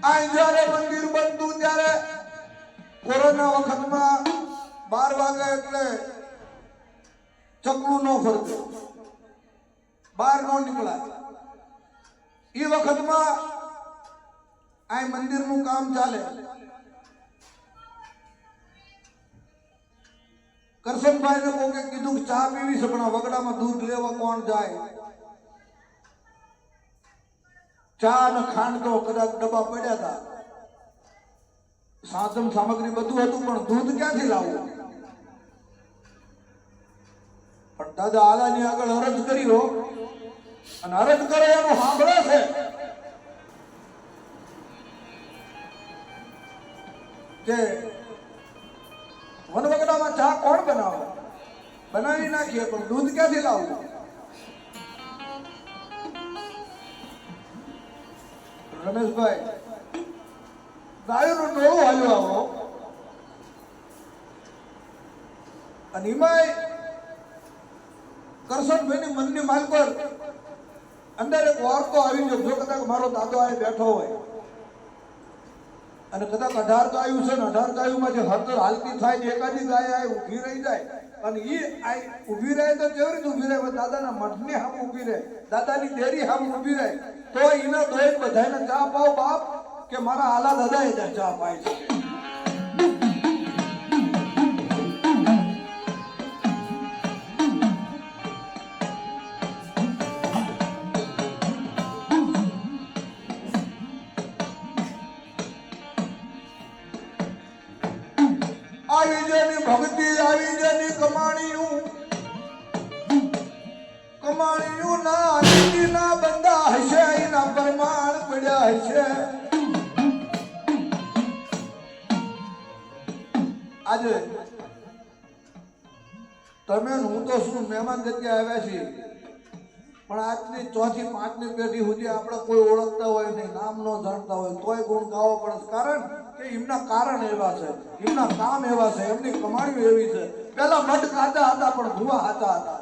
આ જ્યારે મંદિર બનતું ત્યારે કોરોના વખતમાં 12 વાગે એટલે ચકલું નો ફરતું, બહાર નો નીકળાય. એ વખતમાં આ મંદિરનું કામ ચાલે. કરશનભાઈને કોકે કીધું કે ચા પીવી છે, પણ વગડામાં દૂધ લેવા કોણ જાય? ચા અને ખાંડ તો કદાચ ડબ્બા પડ્યા હતા, સાધન સામગ્રી બધું હતું, પણ દૂધ ક્યાંથી લાવવું? પણ દાદા આલાની આગળ અરજ કરી હો, અને અરજ કરે એનું સાંભળે છે. કે વનવગડામાં ચા કોણ બનાવે? બનાવી નાખીએ, પણ દૂધ ક્યાંથી લાવવું? રમેશભાઈ, ગાયોનું ટોળું હાલ્યું આવો, અને એમાંય કરશનભાઈની મનની માલ પર અંદર એક વાર્તો આવી ગયો. જો કદાચ મારો દાદો આ બેઠો હોય અને કદાચ 18 ગાયું છે ને 18 ગાયુંમાં જે હતર હાલતી થાય ને એકાદી ગાય આ ઊભી રહી જાય, અને એ આ ઊભી રહે તો કેવી રીતે ઊભી રહે? દાદાના મઠની સામે ઊભી રહે, દાદાની ડેરી સામે ઊભી રહે, તો એના દોય બધાને ચા પાવ બાપ, કે મારા આલા દાદા એ ચા પાય છે. આવી જેની ભક્તિ, આવી જેની કમાણીયું ના નીતિના બંદા હશે, એના પ્રમાણ પડ્યા હશે. આજે તમે હું તો શું મહેમાન તરીકે આવ્યા છીએ, પણ આજની 4થી 5ની પેઢી સુધી આપણે કોઈ ઓળખતા હોય નહીં, નામ ન જાણતા હોય, તોય ગુણ ગાવો પડે. કારણ કે એમના કારણ એવા છે, એમના કામ એવા છે, એમની કમાણીઓ એવી છે. પેલા મઠ કાચા હતા, પણ ભૂવા સાચા હતા.